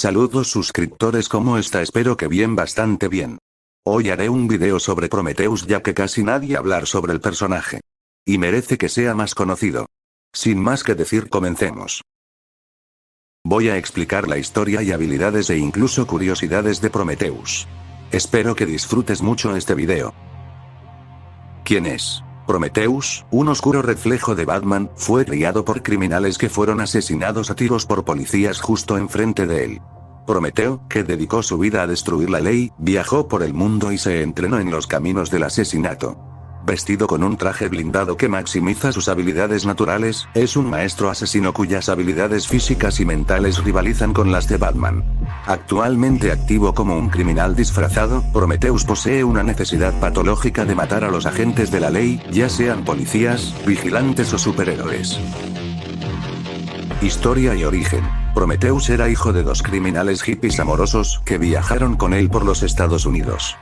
Saludos suscriptores, ¿cómo está? Espero que bien, bastante bien. Hoy haré un video sobre Prometheus, ya que casi nadie habla sobre el personaje. Y merece que sea más conocido. Sin más que decir, comencemos. Voy a explicar la historia y habilidades e incluso curiosidades de Prometheus. Espero que disfrutes mucho este video. ¿Quién es? Prometheus, un oscuro reflejo de Batman, fue criado por criminales que fueron asesinados a tiros por policías justo enfrente de él. Prometeo, que dedicó su vida a destruir la ley, viajó por el mundo y se entrenó en los caminos del asesinato. Vestido con un traje blindado que maximiza sus habilidades naturales, es un maestro asesino cuyas habilidades físicas y mentales rivalizan con las de Batman. Actualmente activo como un criminal disfrazado, Prometheus posee una necesidad patológica de matar a los agentes de la ley, ya sean policías, vigilantes o superhéroes. Historia y origen. Prometheus era hijo de dos criminales hippies amorosos, que viajaron con él por los Estados Unidos.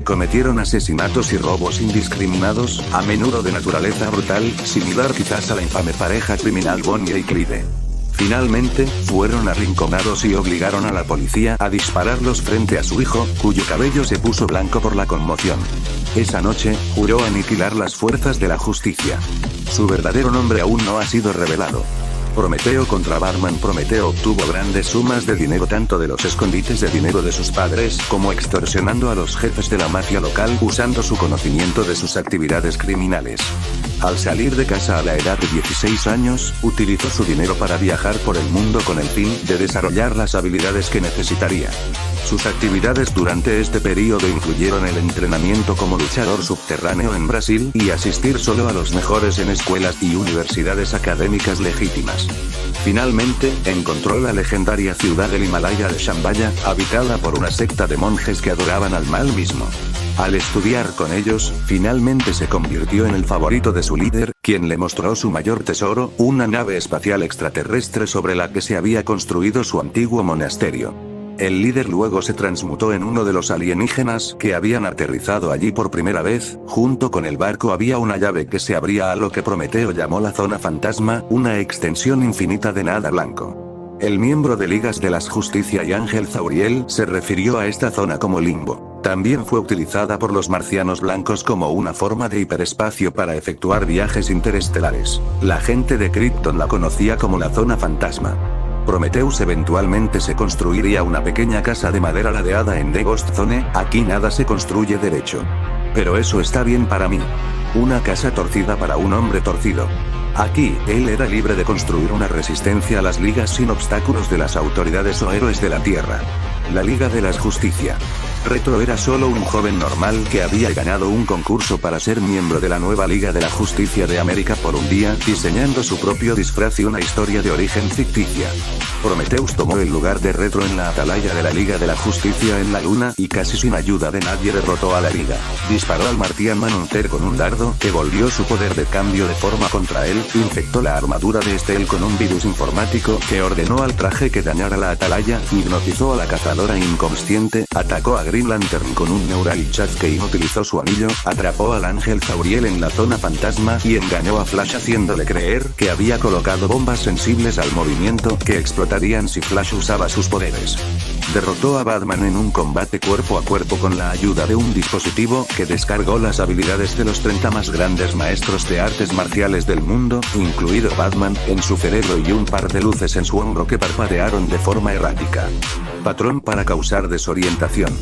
Cometieron asesinatos y robos indiscriminados, a menudo de naturaleza brutal, similar quizás a la infame pareja criminal Bonnie y Clyde. Finalmente, fueron arrinconados y obligaron a la policía a dispararlos frente a su hijo, cuyo cabello se puso blanco por la conmoción. Esa noche, juró aniquilar las fuerzas de la justicia. Su verdadero nombre aún no ha sido revelado. Prometeo contra Batman. Prometeo obtuvo grandes sumas de dinero tanto de los escondites de dinero de sus padres, como extorsionando a los jefes de la mafia local usando su conocimiento de sus actividades criminales. Al salir de casa a la edad de 16 años, utilizó su dinero para viajar por el mundo con el fin de desarrollar las habilidades que necesitaría. Sus actividades durante este periodo incluyeron el entrenamiento como luchador subterráneo en Brasil y asistir solo a los mejores en escuelas y universidades académicas legítimas. Finalmente, encontró la legendaria ciudad del Himalaya de Shambhala, habitada por una secta de monjes que adoraban al mal mismo. Al estudiar con ellos, finalmente se convirtió en el favorito de su líder, quien le mostró su mayor tesoro, una nave espacial extraterrestre sobre la que se había construido su antiguo monasterio. El líder luego se transmutó en uno de los alienígenas que habían aterrizado allí por primera vez. Junto con el barco había una llave que se abría a lo que Prometeo llamó la zona fantasma, una extensión infinita de nada blanco. El miembro de Ligas de la Justicia y Ángel Zauriel se refirió a esta zona como limbo. También fue utilizada por los marcianos blancos como una forma de hiperespacio para efectuar viajes interestelares. La gente de Krypton la conocía como la zona fantasma. Prometheus eventualmente se construiría una pequeña casa de madera ladeada en The Ghost Zone. Aquí nada se construye derecho. Pero eso está bien para mí. Una casa torcida para un hombre torcido. Aquí, él era libre de construir una resistencia a las ligas sin obstáculos de las autoridades o héroes de la Tierra. La Liga de la Justicia. Retro era solo un joven normal que había ganado un concurso para ser miembro de la nueva Liga de la Justicia de América por un día, diseñando su propio disfraz y una historia de origen ficticia. Prometheus tomó el lugar de Retro en la atalaya de la Liga de la Justicia en la Luna y casi sin ayuda de nadie derrotó a la Liga. Disparó al Martian Manhunter con un dardo que volvió su poder de cambio de forma contra él, infectó la armadura de Steel con un virus informático que ordenó al traje que dañara la atalaya, hipnotizó a la cazadora inconsciente, atacó a Green Lantern con un Neural Chat que inutilizó su anillo, atrapó al Ángel Zauriel en la zona fantasma y engañó a Flash haciéndole creer que había colocado bombas sensibles al movimiento que explotarían si Flash usaba sus poderes. Derrotó a Batman en un combate cuerpo a cuerpo con la ayuda de un dispositivo que descargó las habilidades de los 30 más grandes maestros de artes marciales del mundo, incluido Batman, en su cerebro y un par de luces en su hombro que parpadearon de forma errática. Patrón para causar desorientación.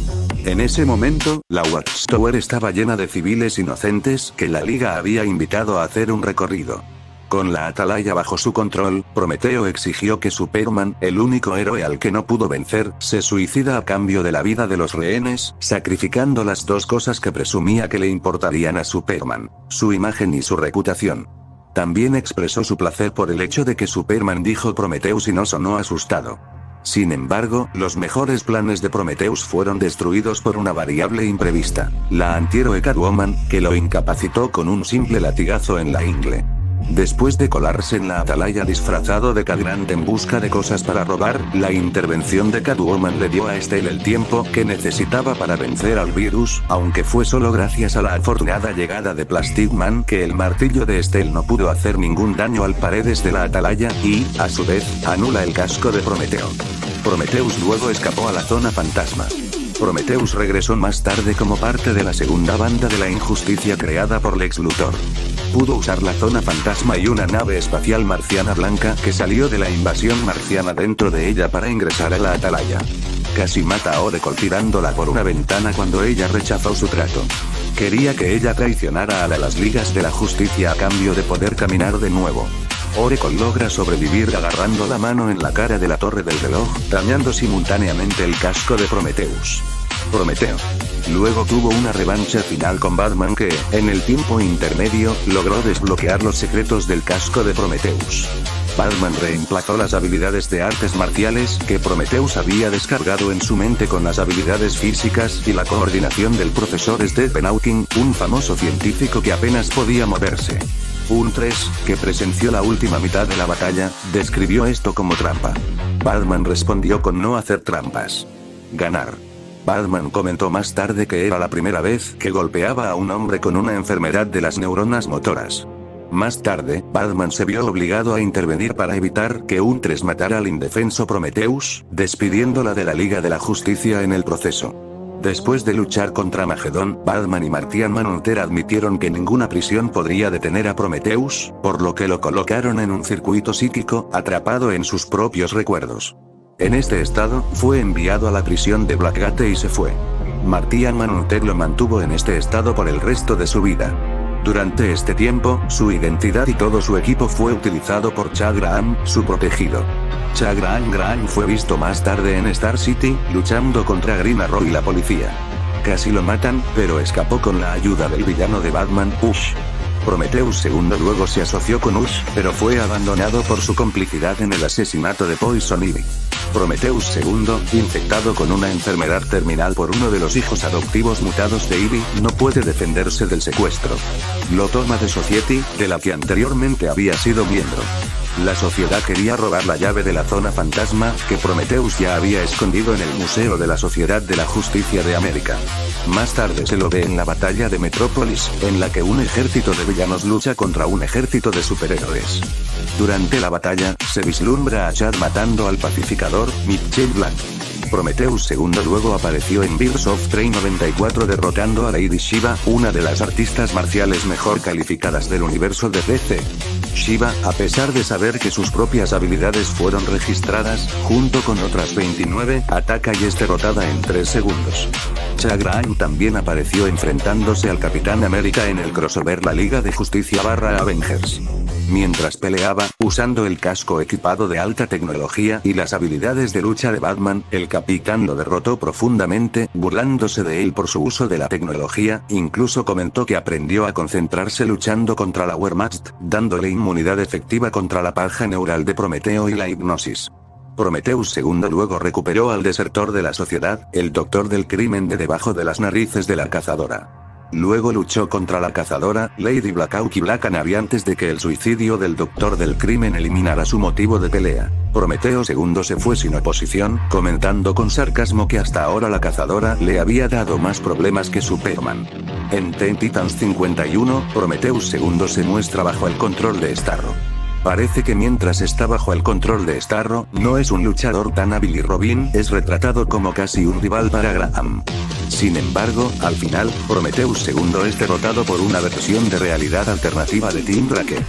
En ese momento, la Watchtower estaba llena de civiles inocentes que la Liga había invitado a hacer un recorrido. Con la atalaya bajo su control, Prometeo exigió que Superman, el único héroe al que no pudo vencer, se suicida a cambio de la vida de los rehenes, sacrificando las dos cosas que presumía que le importarían a Superman: su imagen y su reputación. También expresó su placer por el hecho de que Superman dijo Prometheus y no sonó asustado. Sin embargo, los mejores planes de Prometheus fueron destruidos por una variable imprevista: la antihéroe Catwoman, que lo incapacitó con un simple latigazo en la ingle. Después de colarse en la atalaya disfrazado de Cat-Grant en busca de cosas para robar, la intervención de Catwoman le dio a Steel el tiempo que necesitaba para vencer al virus, aunque fue solo gracias a la afortunada llegada de Plastic Man que el martillo de Steel no pudo hacer ningún daño al paredes de la atalaya y, a su vez, anula el casco de Prometeo. Prometheus luego escapó a la zona fantasma. Prometheus regresó más tarde como parte de la segunda banda de la injusticia creada por Lex Luthor. Pudo usar la zona fantasma y una nave espacial marciana blanca que salió de la invasión marciana dentro de ella para ingresar a la Atalaya. Casi mata a Oracle tirándola por una ventana cuando ella rechazó su trato. Quería que ella traicionara a las ligas de la justicia a cambio de poder caminar de nuevo. Oracle logra sobrevivir agarrando la mano en la cara de la torre del reloj, dañando simultáneamente el casco de Prometheus. Prometeo. Luego tuvo una revancha final con Batman que, en el tiempo intermedio, logró desbloquear los secretos del casco de Prometheus. Batman reemplazó las habilidades de artes marciales que Prometheus había descargado en su mente con las habilidades físicas y la coordinación del profesor Stephen Hawking, un famoso científico que apenas podía moverse. Un 3, que presenció la última mitad de la batalla, describió esto como trampa. Batman respondió con no hacer trampas. Ganar. Batman comentó más tarde que era la primera vez que golpeaba a un hombre con una enfermedad de las neuronas motoras. Más tarde, Batman se vio obligado a intervenir para evitar que un 3 matara al indefenso Prometheus, despidiéndola de la Liga de la Justicia en el proceso. Después de luchar contra Magedón, Batman y Martian Manhunter admitieron que ninguna prisión podría detener a Prometheus, por lo que lo colocaron en un circuito psíquico, atrapado en sus propios recuerdos. En este estado, fue enviado a la prisión de Blackgate y se fue. Martian Manhunter lo mantuvo en este estado por el resto de su vida. Durante este tiempo, su identidad y todo su equipo fue utilizado por Chad Graham, su protegido. Chad Graham fue visto más tarde en Star City, luchando contra Green Arrow y la policía. Casi lo matan, pero escapó con la ayuda del villano de Batman, Hush. Prometheus II luego se asoció con Hush, pero fue abandonado por su complicidad en el asesinato de Poison Ivy. Prometheus II, infectado con una enfermedad terminal por uno de los hijos adoptivos mutados de Ivy, no puede defenderse del secuestro. Lo toma The Society, de la que anteriormente había sido miembro. La sociedad quería robar la llave de la zona fantasma, que Prometheus ya había escondido en el Museo de la Sociedad de la Justicia de América. Más tarde se lo ve en la batalla de Metrópolis, en la que un ejército de villanos lucha contra un ejército de superhéroes. Durante la batalla, se vislumbra a Chad matando al pacificador, Mitchell Black. Prometheus II luego apareció en Birds of Prey 94 derrotando a Lady Shiva, una de las artistas marciales mejor calificadas del universo de DC. Shiva, a pesar de saber que sus propias habilidades fueron registradas, junto con otras 29, ataca y es derrotada en 3 segundos. Chad Graham también apareció enfrentándose al Capitán América en el crossover La Liga de Justicia /Avengers. Mientras peleaba, usando el casco equipado de alta tecnología y las habilidades de lucha de Batman, el Capitán lo derrotó profundamente, burlándose de él por su uso de la tecnología, incluso comentó que aprendió a concentrarse luchando contra la Wehrmacht, dándole inmunidad efectiva contra la paja neural de Prometeo y la hipnosis. Prometheus II luego recuperó al desertor de la sociedad, el doctor del crimen de debajo de las narices de la cazadora. Luego luchó contra la cazadora, Lady Blackhawk y Black Canary antes de que el suicidio del doctor del crimen eliminara su motivo de pelea. Prometeo II se fue sin oposición, comentando con sarcasmo que hasta ahora la cazadora le había dado más problemas que Superman. En Teen Titans 51, Prometheus II se muestra bajo el control de Starro. Parece que mientras está bajo el control de Starro, no es un luchador tan hábil y Robin es retratado como casi un rival para Graham. Sin embargo, al final, Prometheus II es derrotado por una versión de realidad alternativa de Team Drake.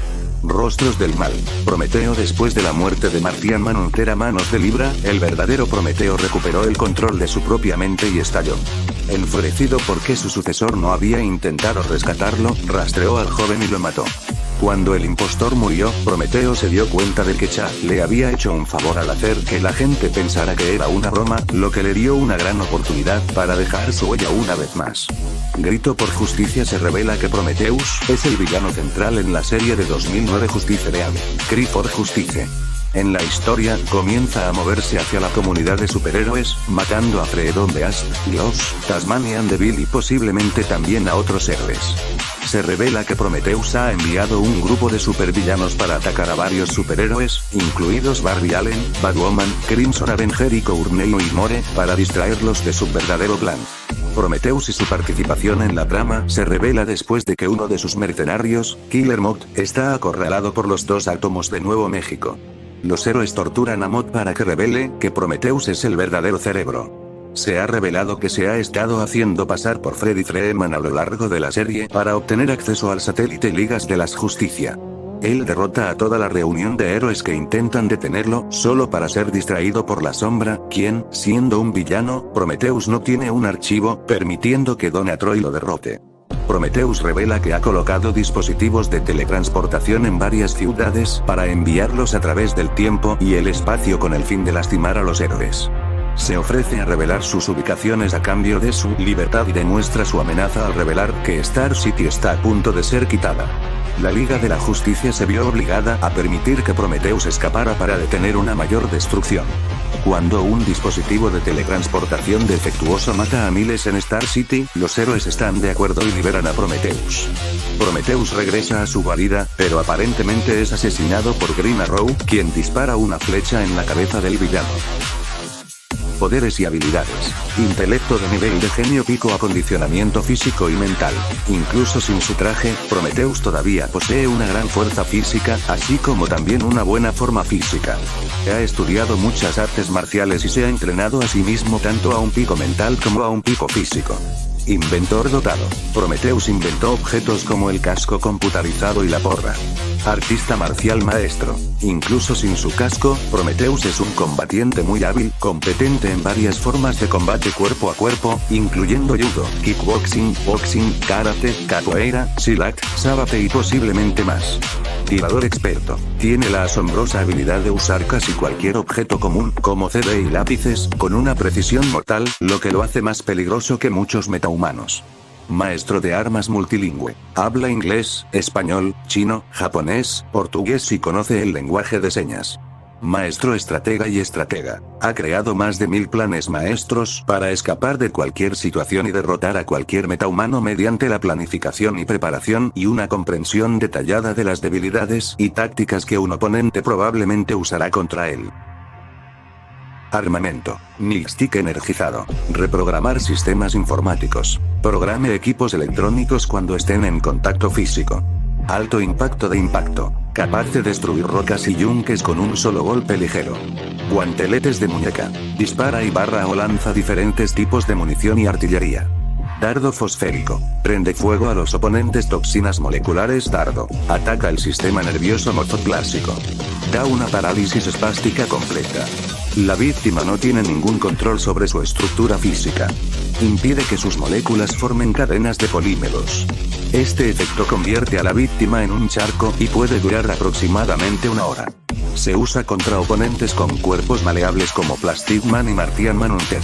Rostros del mal. Prometeo después de la muerte de Martian Manhunter a manos de Libra, el verdadero Prometeo recuperó el control de su propia mente y estalló. Enfurecido porque su sucesor no había intentado rescatarlo, rastreó al joven y lo mató. Cuando el impostor murió, Prometeo se dio cuenta de que Chad le había hecho un favor al hacer que la gente pensara que era una broma, lo que le dio una gran oportunidad para dejar su huella una vez más. Grito por Justicia se revela que Prometheus es el villano central en la serie de 2009 Justice League. Cry for Justice. En la historia, comienza a moverse hacia la comunidad de superhéroes, matando a Freedom Beast, Gloss, Tasmanian Devil y posiblemente también a otros héroes. Se revela que Prometheus ha enviado un grupo de supervillanos para atacar a varios superhéroes, incluidos Barry Allen, Batwoman, Crimson Avenger y Courtney y More, para distraerlos de su verdadero plan. Prometheus y su participación en la trama se revela después de que uno de sus mercenarios, Killer Moth, está acorralado por los dos átomos de Nuevo México. Los héroes torturan a Mod para que revele que Prometheus es el verdadero cerebro. Se ha revelado que se ha estado haciendo pasar por Freddy Freeman a lo largo de la serie para obtener acceso al satélite Ligas de la Justicia. Él derrota a toda la reunión de héroes que intentan detenerlo, solo para ser distraído por la Sombra, quien, siendo un villano, Prometheus no tiene un archivo, permitiendo que Donna Troy lo derrote. Prometheus revela que ha colocado dispositivos de teletransportación en varias ciudades para enviarlos a través del tiempo y el espacio con el fin de lastimar a los héroes. Se ofrece a revelar sus ubicaciones a cambio de su libertad y demuestra su amenaza al revelar que Star City está a punto de ser quitada. La Liga de la Justicia se vio obligada a permitir que Prometheus escapara para detener una mayor destrucción. Cuando un dispositivo de teletransportación defectuoso mata a miles en Star City, los héroes están de acuerdo y liberan a Prometheus. Prometheus regresa a su guarida, pero aparentemente es asesinado por Green Arrow, quien dispara una flecha en la cabeza del villano. Poderes y habilidades. Intelecto de nivel de genio pico, acondicionamiento físico y mental. Incluso sin su traje, Prometheus todavía posee una gran fuerza física, así como también una buena forma física. Ha estudiado muchas artes marciales y se ha entrenado a sí mismo tanto a un pico mental como a un pico físico. Inventor dotado. Prometheus inventó objetos como el casco computarizado y la porra. Artista marcial maestro. Incluso sin su casco, Prometheus es un combatiente muy hábil, competente en varias formas de combate cuerpo a cuerpo, incluyendo judo, kickboxing, boxing, karate, capoeira, silat, sábate y posiblemente más. Tirador experto. Tiene la asombrosa habilidad de usar casi cualquier objeto común, como CD y lápices, con una precisión mortal, lo que lo hace más peligroso que muchos metahumanos. Maestro de armas multilingüe. Habla inglés, español, chino, japonés, portugués y conoce el lenguaje de señas. Maestro estratega y estratega. Ha creado más de 1000 planes maestros para escapar de cualquier situación y derrotar a cualquier metahumano mediante la planificación y preparación y una comprensión detallada de las debilidades y tácticas que un oponente probablemente usará contra él. Armamento. Nightstick energizado. Reprogramar sistemas informáticos. Programe equipos electrónicos cuando estén en contacto físico. Alto impacto de impacto. Capaz de destruir rocas y yunques con un solo golpe ligero. Guanteletes de muñeca. Dispara y barra o lanza diferentes tipos de munición y artillería. Dardo fosférico. Prende fuego a los oponentes. Toxinas moleculares. Dardo. Ataca el sistema nervioso morfoclásico. Da una parálisis espástica completa. La víctima no tiene ningún control sobre su estructura física. Impide que sus moléculas formen cadenas de polímeros. Este efecto convierte a la víctima en un charco y puede durar aproximadamente una hora. Se usa contra oponentes con cuerpos maleables como Plastic Man y Martian Manhunter.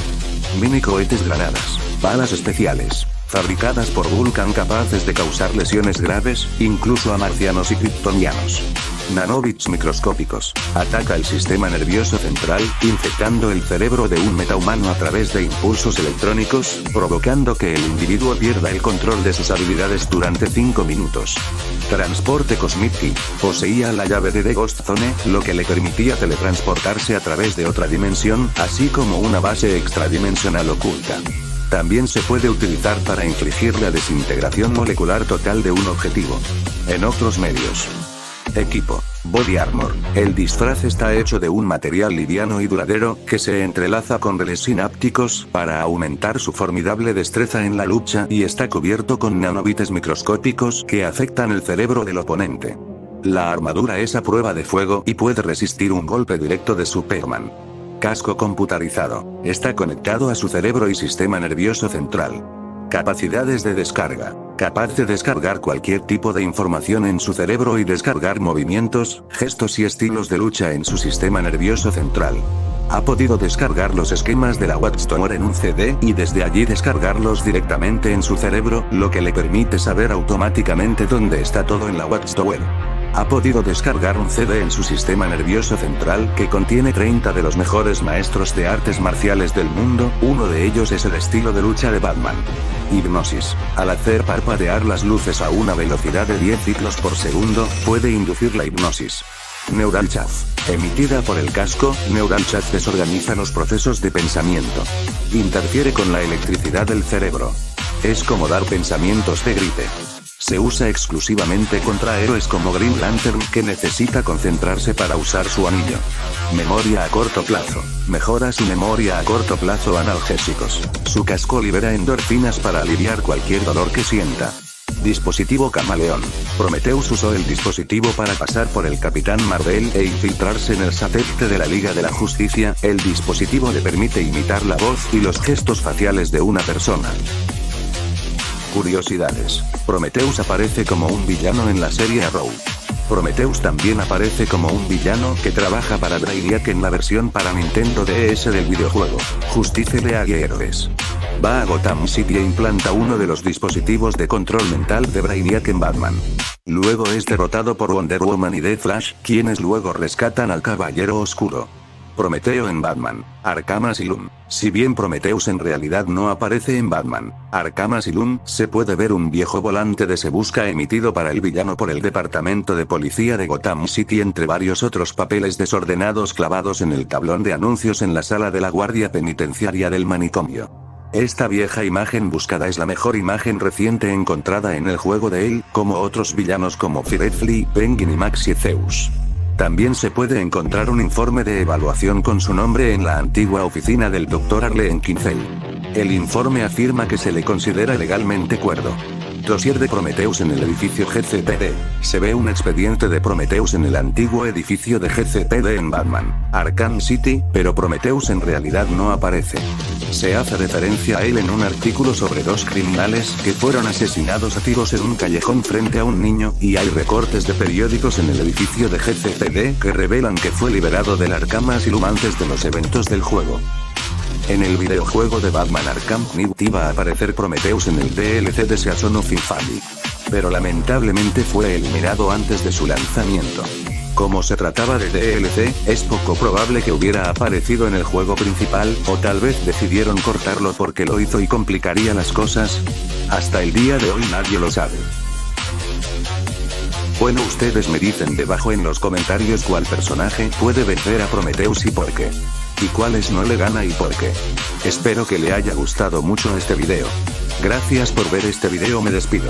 Mini cohetes granadas. Balas especiales. Fabricadas por Vulcan capaces de causar lesiones graves, incluso a marcianos y kryptonianos. Nanobits microscópicos. Ataca el sistema nervioso central, infectando el cerebro de un metahumano a través de impulsos electrónicos, provocando que el individuo pierda el control de sus habilidades durante 5 minutos. Transporte Cosmic. Poseía la llave de The Ghost Zone, lo que le permitía teletransportarse a través de otra dimensión, así como una base extradimensional oculta. También se puede utilizar para infligir la desintegración molecular total de un objetivo. En otros medios. Equipo. Body Armor. El disfraz está hecho de un material liviano y duradero, que se entrelaza con relés sinápticos, para aumentar su formidable destreza en la lucha y está cubierto con nanobites microscópicos que afectan el cerebro del oponente. La armadura es a prueba de fuego y puede resistir un golpe directo de Superman. Casco computarizado. Está conectado a su cerebro y sistema nervioso central. Capacidades de descarga. Capaz de descargar cualquier tipo de información en su cerebro y descargar movimientos, gestos y estilos de lucha en su sistema nervioso central. Ha podido descargar los esquemas de la Watchtower en un CD y desde allí descargarlos directamente en su cerebro, lo que le permite saber automáticamente dónde está todo en la Watchtower. Ha podido descargar un CD en su sistema nervioso central que contiene 30 de los mejores maestros de artes marciales del mundo, uno de ellos es el estilo de lucha de Batman. Hipnosis. Al hacer parpadear las luces a una velocidad de 10 ciclos por segundo, puede inducir la hipnosis. Neural Chaff. Emitida por el casco, Neural Chaff desorganiza los procesos de pensamiento. Interfiere con la electricidad del cerebro. Es como dar pensamientos de gripe. Se usa exclusivamente contra héroes como Green Lantern, que necesita concentrarse para usar su anillo. Memoria a corto plazo. Mejoras y memoria a corto plazo analgésicos. Su casco libera endorfinas para aliviar cualquier dolor que sienta. Dispositivo camaleón. Prometheus usó el dispositivo para pasar por el Capitán Marvel e infiltrarse en el satélite de la Liga de la Justicia. El dispositivo le permite imitar la voz y los gestos faciales de una persona. Curiosidades. Prometheus aparece como un villano en la serie Arrow. Prometheus también aparece como un villano que trabaja para Brainiac en la versión para Nintendo DS del videojuego Justice League Heroes. Va a Gotham City e implanta uno de los dispositivos de control mental de Brainiac en Batman. Luego es derrotado por Wonder Woman y The Flash, quienes luego rescatan al Caballero Oscuro. Prometeo en Batman, Arkham Asylum. Si bien Prometheus en realidad no aparece en Batman, Arkham Asylum, se puede ver un viejo volante de Se Busca emitido para el villano por el Departamento de Policía de Gotham City entre varios otros papeles desordenados clavados en el tablón de anuncios en la sala de la guardia penitenciaria del manicomio. Esta vieja imagen buscada es la mejor imagen reciente encontrada en el juego de él, como otros villanos como Firefly, Penguin y Maxie Zeus. También se puede encontrar un informe de evaluación con su nombre en la antigua oficina del Dr. Arlen Kinsey. El informe afirma que se le considera legalmente cuerdo. Dossier de Prometheus en el edificio GCPD. Se ve un expediente de Prometheus en el antiguo edificio de GCPD en Batman, Arkham City, pero Prometheus en realidad no aparece. Se hace referencia a él en un artículo sobre dos criminales que fueron asesinados a tiros en un callejón frente a un niño, y hay recortes de periódicos en el edificio de GCPD que revelan que fue liberado del Arkham Asylum antes de los eventos del juego. En el videojuego de Batman Arkham Knight iba a aparecer Prometheus en el DLC de Season of Infamy. Pero lamentablemente fue eliminado antes de su lanzamiento. Como se trataba de DLC, es poco probable que hubiera aparecido en el juego principal, o tal vez decidieron cortarlo porque lo hizo y complicaría las cosas. Hasta el día de hoy nadie lo sabe. Bueno, ustedes me dicen debajo en los comentarios cuál personaje puede vencer a Prometheus y por qué. Y cuáles no le gana y por qué. Espero que le haya gustado mucho este video. Gracias por ver este video, me despido.